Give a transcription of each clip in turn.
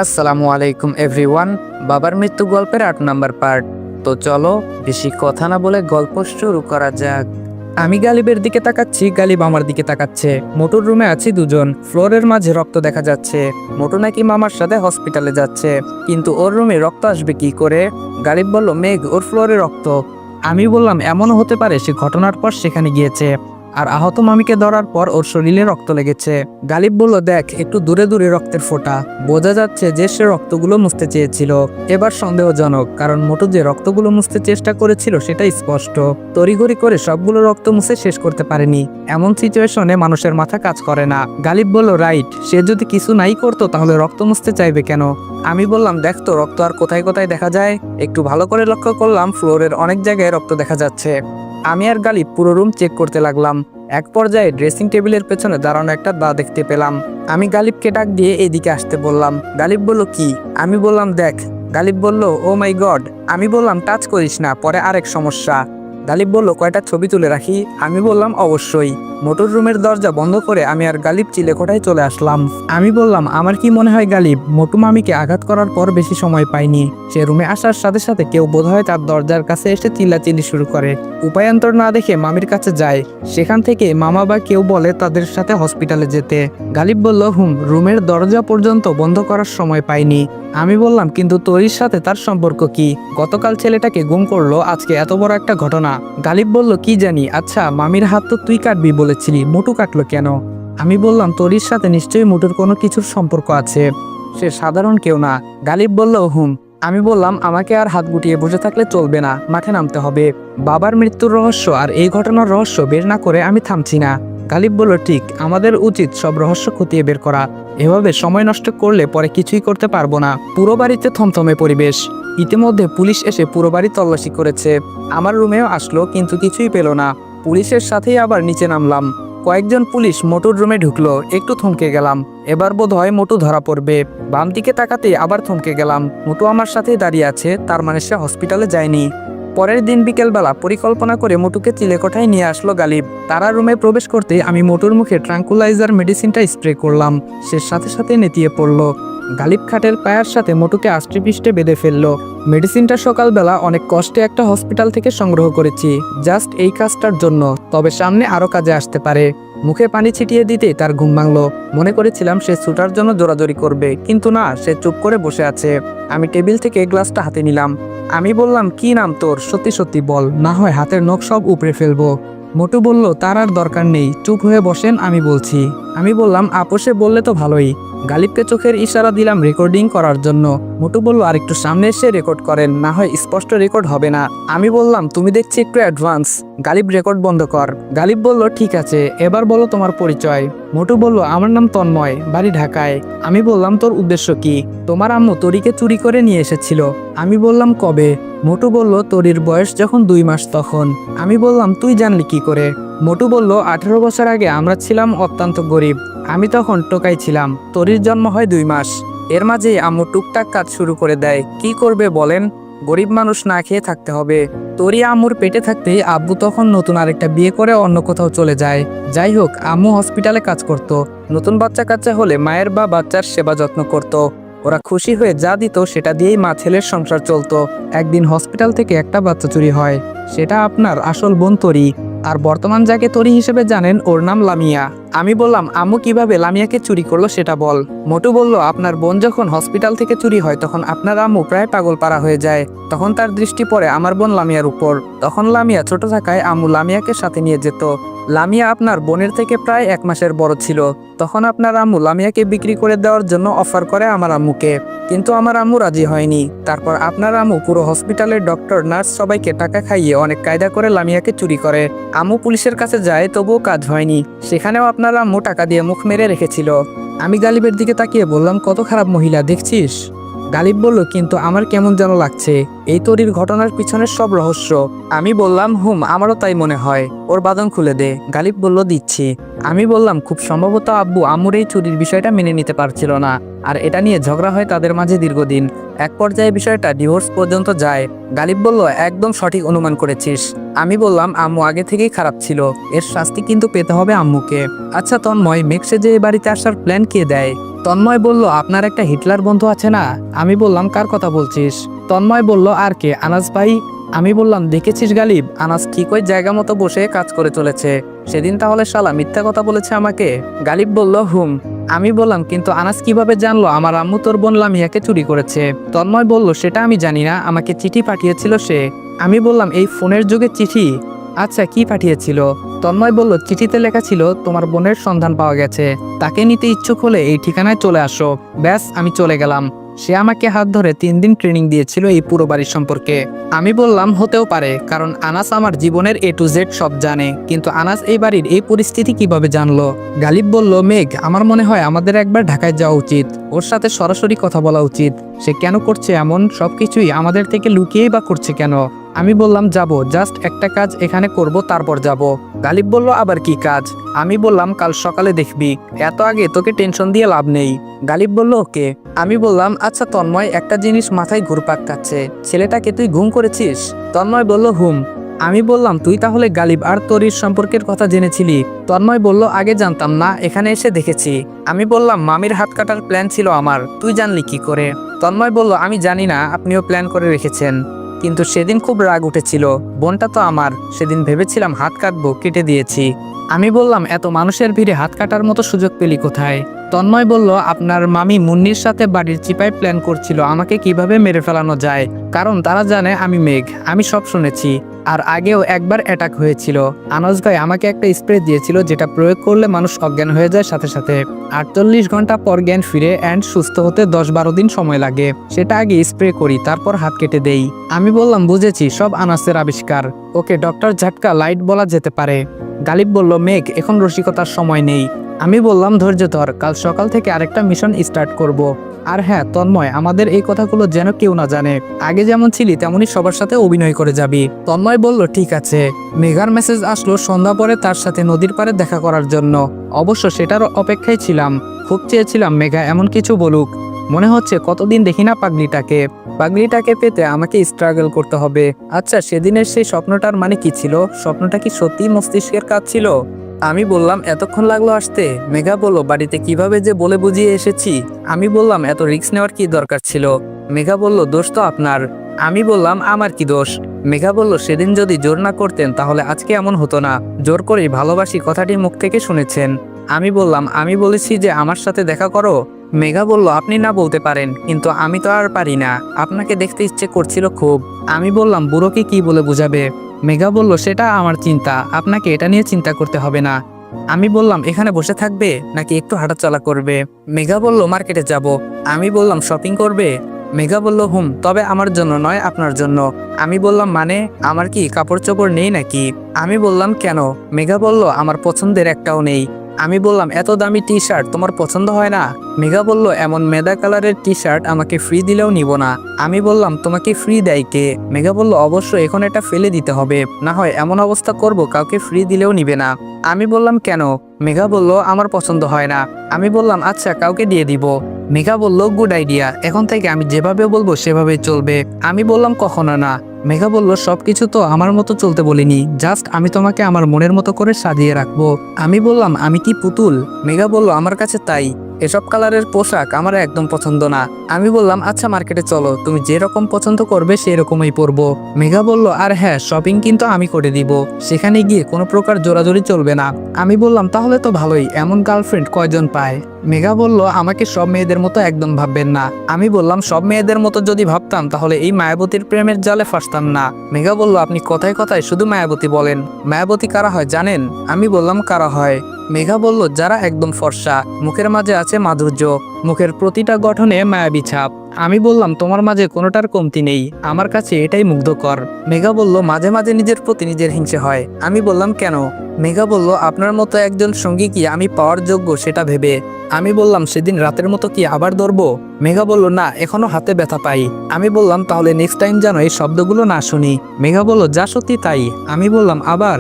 আসসালামু আলাইকুম এভরিওয়ান। বাবার মৃত্যু গল্পের ৮ নাম্বার পার্ট। তো চলো বেশি কথা না বলে গল্প শুরু করা যাক। আমি গালিবের দিকে তাকাচ্ছি, গালিব আমার দিকে তাকাচ্ছে। মোটুর রুমে আছি দুজন, ফ্লোরের মাঝে রক্ত দেখা যাচ্ছে। মোটু নাকি মামার সাথে হসপিটালে যাচ্ছে, কিন্তু ওর রুমে রক্ত আসবে কি করে? গালিব বলল, মেঘ, ওর ফ্লোরে রক্ত। আমি বললাম, এমনও হতে পারে সে ঘটনার পর সেখানে গিয়েছে, আর আহত মামিকে ধরার পর ওর শরীরে রক্ত লেগেছে। গালিব বলল, দেখ, একটু দূরে দূরে রক্তের ফোঁটা, বোঝা যাচ্ছে যে সে রক্তগুলো মুছতে চেয়েছিল। এবার সন্দেহজনক, কারণ মোটু যে রক্তগুলো মুছতে চেষ্টা করেছিল সেটা স্পষ্ট। তড়িঘড়ি করে সবগুলো রক্ত মুছে শেষ করতে পারেনি। এমন সিচুয়েশনে মানুষের মাথা কাজ করে না। গালিব বলল, রাইট, সে যদি কিছু নাই করতো তাহলে রক্ত মুছতে চাইবে কেন? আমি বললাম, দেখ তো রক্ত আর কোথায় কোথায় দেখা যায়। একটু ভালো করে লক্ষ্য করলাম, ফ্লোরের অনেক জায়গায় রক্ত দেখা যাচ্ছে। আমি আর গালিব পুরো রুম চেক করতে লাগলাম। এক পর্যায়ে ড্রেসিং টেবিলের পেছনে দাঁড়ানো একটা দা দেখতে পেলাম। আমি গালিবকে ডাক দিয়ে এদিকে আসতে বললাম। গালিব বলল, কি? আমি বললাম, দেখ। গালিব বলল, ও মাই গড। আমি বললাম, টাচ করিস না, পরে আরেক সমস্যা। গালিব বলল, কয়টা ছবি তুলে রাখি? আমি বললাম, অবশ্যই। মোটর রুমের দরজা বন্ধ করে আমি আর গালিব চিলেকোঠায় চলে আসলাম। আমি বললাম, আমার কি মনে হয় গালিব, মোটু মামিকে আঘাত করার পর বেশি সময় পায়নি। সে রুমে আসার সাথে সাথে কেউ বোধহয় তার দরজার কাছে এসে চিল্লাচিল্লি শুরু করে। উপায়ান্তর না দেখে মামির কাছে যায়। সেখান থেকে মামা বা কেউ বলে তাদের সাথে হসপিটালে যেতে। গালিব বলল, রুমের দরজা পর্যন্ত বন্ধ করার সময় পাইনি। আমি বললাম, কিন্তু তরির সাথে তার সম্পর্ক কি? গতকাল ছেলেটাকে গুম করলো, আজকে এত বড় একটা ঘটনা। গালিব বলল, কি জানি। আচ্ছা, মামির হাত তো তুই কাটবি বলেছিলি, মোটু কাটলো কেন? আমি বললাম, তরির সাথে নিশ্চয়ই মোটুর কোনো কিছুর সম্পর্ক আছে, সে সাধারণ কেউ না। গালিব বলল, আমি বললাম, আমাকে আর হাত গুটিয়ে বসে থাকলে চলবে না, মাঠে নামতে হবে। বাবার মৃত্যুর রহস্য আর এই ঘটনার রহস্য বের না করে আমি থামছি না। গালিব বলল, ঠিক, আমাদের উচিত সব রহস্য খতিয়ে বের করা। এভাবে সময় নষ্ট করলে পরে কিছুই করতে পারবো না। পুরো বাড়িতে থমথমে পরিবেশ। ইতিমধ্যে পুলিশ এসে পুরো বাড়ি তল্লাশি করেছে। আমার রুমেও আসলো, কিন্তু কিছুই পেল না। পুলিশের সাথেই আবার নিচে নামলাম। কয়েকজন পুলিশ মোটুর রুমে ঢুকলো, একটু থমকে গেলাম। এবার বোধ হয় মোটু ধরা পড়বে। বাম দিকে তাকাতেই আবার থমকে গেলাম। মোটু আমার সাথেই দাঁড়িয়ে আছে, তার মানে সে হসপিটালে যায়নি। পরের দিন বিকেলবেলা পরিকল্পনা করে মোটুকে চিলেকোঠায় নিয়ে আসলো গালিব। তারা রুমে প্রবেশ করতে আমি মোটুর মুখে ট্রাঙ্কুলাইজার মেডিসিনটা স্প্রে করলাম। সে সাথে সাথে নেতিয়ে পড়ল। গালিব খাটের পায়ের সাথে মোটুকে আষ্টে বেঁধে ফেললো। মেডিসিনটা সকালবেলা অনেক কষ্টে একটা হসপিটাল থেকে সংগ্রহ করেছি, জাস্ট এই কাজটার জন্য, তবে সামনে আরো কাজে আসতে পারে। মুখে পানি ছিটিয়ে দিতেই তার ঘুম ভাঙলো। মনে করেছিলাম সে ছুটার জন্য জোরাজোরি করবে, কিন্তু না, সে চুপ করে বসে আছে। আমি টেবিল থেকে গ্লাসটা হাতে নিলাম। আমি বললাম, কি নাম তোর? সত্যি সত্যি বল, না হয় হাতের নখ সব উপড়ে ফেলবো। মোটু বলল, তার আর দরকার নেই, চুপ হয়ে বসেন, আমি বলছি। আমি বললাম, আপোষে বললে তো ভালোই। গালিবকে চোখের ইশারা দিলাম রেকর্ডিং করার জন্য। মোটু বলল, আর একটু সামনে এসে রেকর্ড করেন, না হয় স্পষ্ট রেকর্ড হবে না। আমি বললাম, তুমি দেখছি একটু অ্যাডভান্স। গালিব, রেকর্ড বন্ধ কর। গালিব বলল, ঠিক আছে, এবার বলো তোমার পরিচয়। মোটু বলল, আমার নাম তন্ময়, বাড়ি ঢাকায়। আমি বললাম, তোর উদ্দেশ্য কি? তোমার আম্মু তরিকে চুরি করে নিয়ে এসেছিল। আমি বললাম, কবে? মোটু বলল, তরির বয়স যখন 2 মাস তখন। আমি বললাম, তুই জানলি কি করে? মোটু বলল, 18 বছর আগে আমরা ছিলাম অত্যন্ত গরিব। আমি তখন টোকাই ছিলাম। তরির জন্ম হয় 2 মাস। এর মাঝেই আম্মু টুকটাক কাজ শুরু করে দেয়। কি করবে বলেন? গরিব মানুষ, না খেয়ে থাকতে হবে। তরি আম্মুর পেটে থাকতেই আব্বু তখন নতুন আরেকটা বিয়ে করে অন্য কোথাও চলে যায়। যাই হোক, আম্মু হসপিটালে কাজ করত। নতুন বাচ্চা কাচ্চা হলে মায়ের বা বাচ্চার সেবা যত্ন করত। ওরা খুশি হয়ে যা দিত সেটা দিয়েই মা ছেলের সংসার চলতো। একদিন হসপিটাল থেকে একটা বাচ্চা চুরি হয়। সেটা আপনার আসল বোন তরি, আর বর্তমান যাকে তরি হিসেবে জানেন ওর নাম লামিয়া। আমি বললাম, আম্মু কিভাবে লামিয়াকে চুরি করলো সেটা বল। মোটু বলল, আপনার বোন যখন হসপিটাল থেকে চুরি হয় তখন আপনার আম্মু প্রায় পাগল পারা হয়ে যায়। তখন তার দৃষ্টি পড়ে আমার বোন লামিয়ার উপর। তখন লামিয়া ছোট থাকায় আম্মু লামিয়াকে সাথে নিয়ে যেত। লামিয়া আপনার বোনের থেকে প্রায় 1 মাসের বড় ছিল। তখন আপনার আম্মু লামিয়াকে বিক্রি করে দেওয়ার জন্য অফার করে আমার আম্মুকে, কিন্তু আমার আম্মু রাজি হয়নি। তারপর আপনার আম্মু পুরো হসপিটালের ডক্টর, নার্স সবাইকে টাকা খাইয়ে অনেক কায়দা করে লামিয়াকে চুরি করে। আম্মু পুলিশের কাছে যায়, তবুও কাজ হয়নি। সেখানেও আপনার আম্মু টাকা দিয়ে মুখ মেরে রেখেছিল। আমি গালিবের দিকে তাকিয়ে বললাম, কত খারাপ মহিলা দেখছিস? গালিব বলল, কিন্তু আমার কেমন যেন লাগছে, এই তরির ঘটনার পিছনের সব রহস্য। আমি বললাম, আমারও তাই মনে হয়, ওর বাঁধন খুলে দে। গালিব বলল, দিচ্ছি। আমি বললাম, খুব সম্ভবত আব্বু আম্মুর এই চুরির বিষয়টা মেনে নিতে পারছিল না, আর এটা নিয়ে ঝগড়া হয় তাদের মাঝে দীর্ঘদিন। এক পর্যায়ে বিষয়টা ডিভোর্স পর্যন্ত যায়। গালিব বলল, একদম সঠিক অনুমান করেছিস। আমি বললাম, আম্মু আগে থেকেই খারাপ ছিল, এর শাস্তি কিন্তু পেতে হবে আম্মুকে। আচ্ছা তন্ময়, মেঘসে যে বাড়িতে আসার প্ল্যান কে দেয়? তন্ময় বলল, আপনার একটা হিটলার বন্ধু আছে না? আমি বললাম, কার কথা বলছিস? তন্ময় বলল, আর কে, আনাস ভাই। আমি বললাম, দেখেছিস গালিব, আনাস ঠিক ওই জায়গা মতো বসে কাজ করে চলেছে। সেদিন তাহলে শালা মিথ্যা কথা বলেছে আমাকে? গালিব বলল, হুম। আমি বললাম, কিন্তু আনাস কিভাবে জানলো আমার আম্মু তোর বোন লামিয়াকে চুরি করেছে? তন্ময় বলল, সেটা আমি জানি না, আমাকে চিঠি পাঠিয়েছিল সে। আমি বললাম, এই ফোনের যুগে চিঠি? আচ্ছা, কি পাঠিয়েছিল? তন্ময় বলল, চিঠিতে লেখা ছিল, তোমার বোনের সন্ধান পাওয়া গেছে, তাকে নিতে ইচ্ছুক হলে এই ঠিকানায় চলে আসো। ব্যাস, আমি চলে গেলাম। সে আমাকে হাত ধরে 3 দিন ট্রেনিং দিয়েছিল এই পুরো বাড়ির সম্পর্কে। আমি বললাম, হতেও পারে, কারণ আনাস আমার জীবনের A to Z সব জানে, কিন্তু আনাস এই বাড়ির এই পরিস্থিতি কিভাবে জানলো? গালিব বলল, মেঘ, আমার মনে হয় আমাদের একবার ঢাকায় যাওয়া উচিত, ওর সাথে সরাসরি কথা বলা উচিত। সে কেন করছে এমন সবকিছুই আমাদের থেকে লুকিয়েই বা করছে কেন? আমি বললাম, যাব, জাস্ট একটা কাজ এখানে করব, তারপর যাব। গালিব বলল, আবার কি কাজ? আমি বললাম, কাল সকালে দেখবি, এত আগে তোকে টেনশন দিয়ে লাভ নেই। গালিব বলল, ওকে। আমি বললাম, আচ্ছা তন্ময়, একটা জিনিস মাথায় ঘুরপাক খাচ্ছে, ছেলেটাকে তুই ঘুম করেছিস? তন্ময় বলল, হুম। আমি বললাম, তুই তাহলে গালিব আর তরির সম্পর্কের কথা জেনেছিলি? তন্ময় বলল, আগে জানতাম না, এখানে এসে দেখেছি। আমি বললাম, মামির হাত কাটার প্ল্যান ছিল আমার, তুই জানলি কি করে? তন্ময় বলল, আমি জানি না আপনিও প্ল্যান করে রেখেছেন, কিন্তু সেদিন খুব রাগ উঠেছিল, বোনটা তো আমার, সেদিন ভেবেছিলাম হাত কাটবো, কেটে দিয়েছি। আমি বললাম, এত মানুষের ভিড়ে হাত কাটার মতো সুযোগ পেলি কোথায়? তন্ময় বলল, আপনার মামি মুন্নির সাথে বাড়ির চিপায় প্ল্যান করছিল আমাকে কিভাবে মেরে ফেলানো যায়, কারণ তারা জানে আমি মেঘ, আমি সব শুনেছি। আর আগেও একবার অ্যাটাক হয়েছিল, আনাস ভাই আমাকে একটা স্প্রে দিয়েছিল, যেটা প্রয়োগ করলে মানুষ অজ্ঞান হয়ে যায় সাথে সাথে। 48 ঘন্টা পর জ্ঞান ফিরে অ্যান্ড সুস্থ হতে 10-12 দিন সময় লাগে। সেটা আগে স্প্রে করি, তারপর হাত কেটে দেই। আমি বললাম, বুঝেছি, সব আনাসের আবিষ্কার, ওকে ডক্টর ঝাটকা লাইট বলা যেতে পারে। গালিব বলল, মেঘ, এখন রসিকতার সময় নেই। আমি বললাম, ধৈর্য ধর, কাল সকাল থেকে আরেকটা মিশন স্টার্ট করব। আর হ্যাঁ তন্ময়, আমাদের এই কথাগুলো যেন কেউ না জানে, আগে যেমন ছিলি তেমনই সবার সাথে অভিনয় করে যাবি। তন্ময় বলল, ঠিক আছে। মেঘার মেসেজ আসলো সন্ধ্যা পরে তার সাথে নদীর পাড়ে দেখা করার জন্য। অবশ্য সেটার অপেক্ষায় ছিলাম, খুব চেয়েছিলাম মেঘা এমন কিছু বলুক। মনে হচ্ছে কতদিন দেখি না পাগলিটাকে পেতে আমাকে স্ট্রাগল করতে হবে। আচ্ছা, সেদিনের সেই স্বপ্নটার মানে কি ছিল? স্বপ্নটা কি সত্যি মস্তিষ্কের কাজ ছিল? আমি বললাম, এতক্ষণ লাগলো আসতে? মেঘা বলল, বাড়িতে কিভাবে যে বলে বুঝিয়ে এসেছি। আমি বললাম, এত রিস্ক নেওয়ার কি দরকার ছিল? মেঘা বলল, দোষ তো আপনার। আমি বললাম, আমার কি দোষ? মেঘা বলল, সেদিন যদি জোর না করতেন তাহলে আজকে এমন হতো না, জোর করেই ভালোবাসি কথাটি মুখ থেকে শুনেছেন। আমি বললাম, আমি বলেছি যে আমার সাথে দেখা করো? মেঘা বলল, আপনি না বলতে পারেন, কিন্তু আমি তো আর পারি না, আপনাকে দেখতে ইচ্ছে করছিল খুব। আমি বললাম, বুড়োকে কি বলে বুঝাবে? মেঘা বলল, সেটা আমার চিন্তা, আপনাকে এটা নিয়ে চিন্তা করতে হবে না। আমি বললাম, এখানে বসে থাকবে নাকি একটু হাঁটাচলা করবে? মেঘা বলল, মার্কেটে যাব। আমি বললাম, শপিং করবে? মেঘা বলল, হুম, তবে আমার জন্য নয়, আপনার জন্য। আমি বললাম, মানে আমার কি কাপড় চোপড় নেই নাকি? আমি বললাম, কেন? মেঘা বলল, আমার পছন্দের একটাও নেই। আমি বললাম, এত দামি টি শার্ট তোমার পছন্দ হয় না? মেঘা বলল, এমন মেদা কালারের টি শার্ট আমাকে ফ্রি দিলেও নিব না। আমি বললাম, তোমাকে ফ্রি দেয় কে? মেঘা বলল, অবশ্য এখন এটা ফেলে দিতে হবে, না হয় এমন অবস্থা করব কাউকে ফ্রি দিলেও নিবে না। আমি বললাম, কেন? মেঘা বলল, আমার পছন্দ হয় না। আমি বললাম, আচ্ছা, কাউকে দিয়ে দিব। মেঘা বলল, গুড আইডিয়া, এখন থেকে আমি যেভাবে বলবো সেভাবেই চলবে। আমি বললাম, কখনো না। মেঘা বলল, সবকিছু তো আমার মতো চলতে বলিনি, জাস্ট আমি তোমাকে আমার মনের মতো করে সাজিয়ে রাখবো। আমি বললাম, আমি কি পুতুল? মেঘা বলল, আমার কাছে তাই, এসব কালারের পোশাক আমার একদম পছন্দ না। আমি বললাম, আচ্ছা মার্কেটে চলো, তুমি যেরকম পছন্দ করবে সেরকমই পরবো। মেঘা বলল, আর হ্যাঁ, শপিং কিন্তু আমি করে দিব, সেখানে গিয়ে কোনো প্রকার জোরাজোরি চলবে না। আমি বললাম, তাহলে তো ভালোই, এমন গার্লফ্রেন্ড কয়জন পায়? মেঘা বলল, আমাকে সব মেয়েদের মতো একদম ভাববেন না। আমি বললাম, সব মেয়েদের মতো যদি ভাবতাম তাহলে এই মায়াবতীর প্রেমের জালে ফাঁসতাম না। মেঘা বলল, আপনি কথায় কথায় শুধু মায়াবতী বলেন, মায়াবতী কারা হয় জানেন? আমি বললাম, কারা হয়? মেঘা বলল, যারা একদম ফর্সা, মুখের মাঝে আছে মাধুর্য, মুখের প্রতিটা গঠনে মায়াবী ছাপ। আমি বললাম, তোমার মাঝে কোনোটার কমতি নেই, আমার কাছে এটাই মুগ্ধকর। মেঘা বলল, মাঝে মাঝে নিজের প্রতি নিজের হিংসে হয়। আমি বললাম, কেন? মেঘা বলল, আপনার মতো একজন সঙ্গী কি আমি পাওয়ার যোগ্য সেটা ভেবে। আমি বললাম, সেদিন রাতের মতো কি আবার ধরবো? মেঘা বলল, না, এখনো হাতে ব্যথা পাই। আমি বললাম, তাহলে নেক্সট টাইম যেন এই শব্দগুলো না শুনি। মেঘা বলল, যা সত্যি তাই। আমি বললাম, আবার?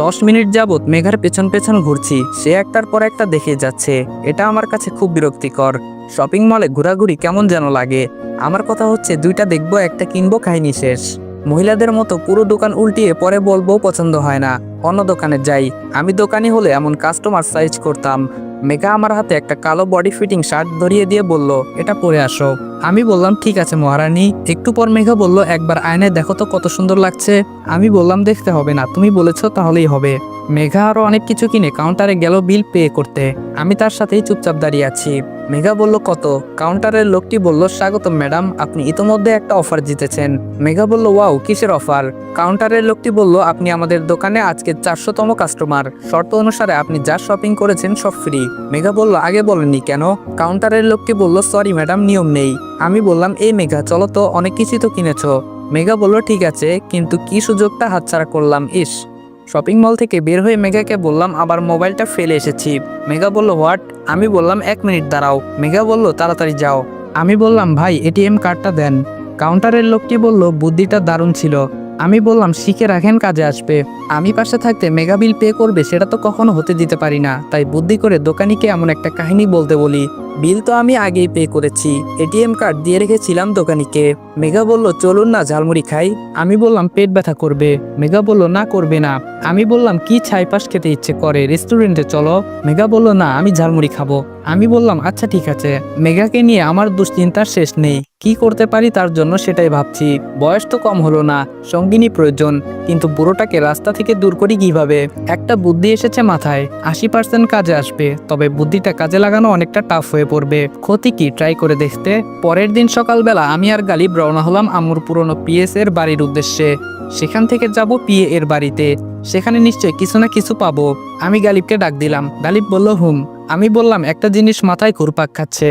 10 মিনিট যাবত মেঘার পেছন পেছন ঘুরছি, সে একটার পর একটা দেখে যাচ্ছে, এটা আমার কাছে খুব বিরক্তিকর। শপিং মলে ঘোরাঘুরি কেমন যেন লাগে। আমার কথা হচ্ছে, দুইটা দেখবো, একটা কিনবো, কাহিনী শেষ। মহিলাদের মতো পুরো দোকান উল্টিয়ে পরে বলবো পছন্দ হয় না, অন্য দোকানে যাই। আমি দোকানি হলে এমন কাস্টমার সাইজ করতাম। মেঘা আমার হাতে একটা কালো বডি ফিটিং শার্ট ধরিয়ে দিয়ে বলল, এটা পরে আসো। আমি বললাম ঠিক আছে মহারানী। একটু পর মেঘা বলল, একবার আয়নায় দেখো তো কত সুন্দর লাগছে। আমি বললাম দেখতে হবে না, তুমি বলেছো তাহলেই হবে। মেঘা আরো অনেক কিছু কিনে কাউন্টারে গেল বিল পে করতে। আমি তার সাথেই চুপচাপ দাঁড়িয়ে আছি। মেঘা বলল কত? কাউন্টারের লোকটি বলল, স্বাগতম ম্যাডাম, আপনি ইতোমধ্যে একটা অফার জিতেছেন। মেঘা বলল, ওয়াও, কিসের অফার? কাউন্টারের লোকটি বলল, আপনি আমাদের দোকানে আজকে 400তম কাস্টমার। শর্ত অনুসারে আপনি যা শপিং করেছেন সব ফ্রি। মেঘা বলল, আগে বলেননি কেন? কাউন্টারের লোকটি বলল, সরি ম্যাডাম, নিয়ম নেই। আমি বললাম, এই মেঘা চলো তো, অনেক কিছুই তো কিনেছো। মেঘা বলল, ঠিক আছে, কিন্তু কি সুযোগটা হাতছাড়া করলাম, ইস। শপিং মল থেকে বের হয়ে মেঘাকে বললাম, আবার মোবাইলটা ফেলে এসেছি। মেঘা বলল, হোয়াট? আমি বললাম, 1 মিনিট দাঁড়াও। মেঘা বলল, তাড়াতাড়ি যাও। আমি বললাম, ভাই এটিএম কার্ডটা দেন। কাউন্টারের লোকটি বলল, বুদ্ধিটা দারুণ ছিল। আমি বললাম, শিখে রাখেন, কাজে আসবে। আমি পাশে থাকতে মেগা বিল পে করবে সেটা তো কখনো হতে দিতে পারি না, তাই বুদ্ধি করে দোকানিকে এমন একটা কাহিনী বলতে বলি। বিল তো আমি আগেই পে করেছি, এটিএম কার্ড দিয়ে রেখেছিলাম দোকানিকে। মেঘা বলল, চলুন না ঝালমুড়ি খাই। আমি বললাম, পেট ব্যথা করবে। মেঘা বলল, না করবে না। আমি বললাম, কি ছাইপাস খেতে ইচ্ছে করে, রেস্টুরেন্টে চলো। মেঘা বলল, না, আমি ঝালমুড়ি খাবো। আমি বললাম, আচ্ছা ঠিক আছে। মেঘাকে নিয়ে আমার দুশ্চিন্তার শেষ নেই, কি করতে পারি তার জন্য সেটাই ভাবছি। বয়স তো কম হলো না, সঙ্গিনী প্রয়োজন, কিন্তু বুড়োটাকে রাস্তা থেকে দূর করি কিভাবে? একটা বুদ্ধি এসেছে মাথায়, 80% কাজে আসবে, তবে বুদ্ধিটা কাজে লাগানো অনেকটা টাফ হয়ে পড়বে। ক্ষতি কি, ট্রাই করে দেখতে। পরের দিন সকালবেলা আমি আর গালিব রওনা হলাম আম্মুর পুরনো পিএস এর বাড়ির উদ্দেশ্যে। সেখান থেকে যাব পিএ এর বাড়িতে, সেখানে নিশ্চয় কিছু না কিছু পাবো। আমি গালিবকে ডাক দিলাম। গালিব বলল, হুম। আমি বললাম, একটা জিনিস মাথায় ঘুরপাক খাচ্ছে।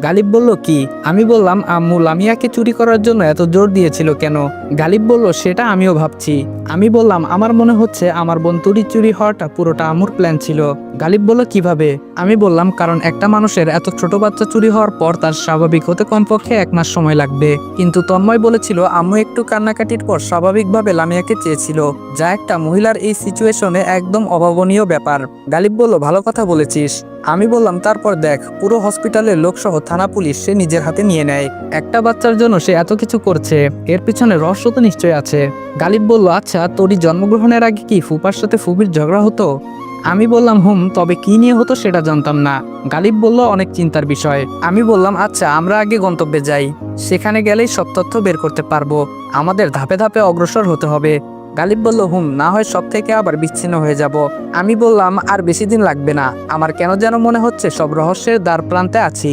গালিব বলল, কি? আমি বললাম, আম্মু লামিয়াকে চুরি করার জন্য এত জোর দিয়েছিল কেন? গালিব বলল, সেটা আমিও ভাবছি। আমি বললাম, আমার মনে হচ্ছে আমার বোন চুরি হওয়াটা পুরোটা আম্মুর প্ল্যান ছিল। গালিব বলল, কিভাবে? আমি বললাম, কারণ একটা মানুষের এত ছোট বাচ্চা চুরি হওয়ার পর তার স্বাভাবিক হতে কমপক্ষে 1 মাস সময় লাগবে। কিন্তু তন্ময় বলেছিল আম্মু একটু কান্নাকাটির পর স্বাভাবিকভাবে লামিয়াকে চেয়েছিল, যা একটা মহিলার এই সিচুয়েশনে একদম অভাবনীয় ব্যাপার। গালিব বলল, ভালো কথা বলেছিস। আমি বললাম, তারপর দেখ, পুরো হসপিটালের লোকসহ থানা পুলিশ সে নিজের হাতে নিয়ে নেয়। একটা বাচ্চার জন্য সে এত কিছু করছে, এর পিছনে রহস্য তো নিশ্চয় আছে। গালিব বলল, আচ্ছা, তোরই জন্মগ্রহণের আগে কি ফুপার সাথে ফুবির ঝগড়া হতো? আমি বললাম, হুম, তবে কি নিয়ে হতো সেটা জানতাম না। গালিব বলল, অনেক চিন্তার বিষয়। আমি বললাম, আচ্ছা, আমরা আগে গন্তব্যে যাই, সেখানে গেলেই সব তথ্য বের করতে পারবো। আমাদের ধাপে ধাপে অগ্রসর হতে হবে। গালিব বলল, হুম, না হয় সব থেকে আবার বিচ্ছিন্ন হয়ে যাব। আমি বললাম, আর বেশি দিন লাগবে না, আমার কেন যেন মনে হচ্ছে সব রহস্যের দ্বার প্রান্তে আছি।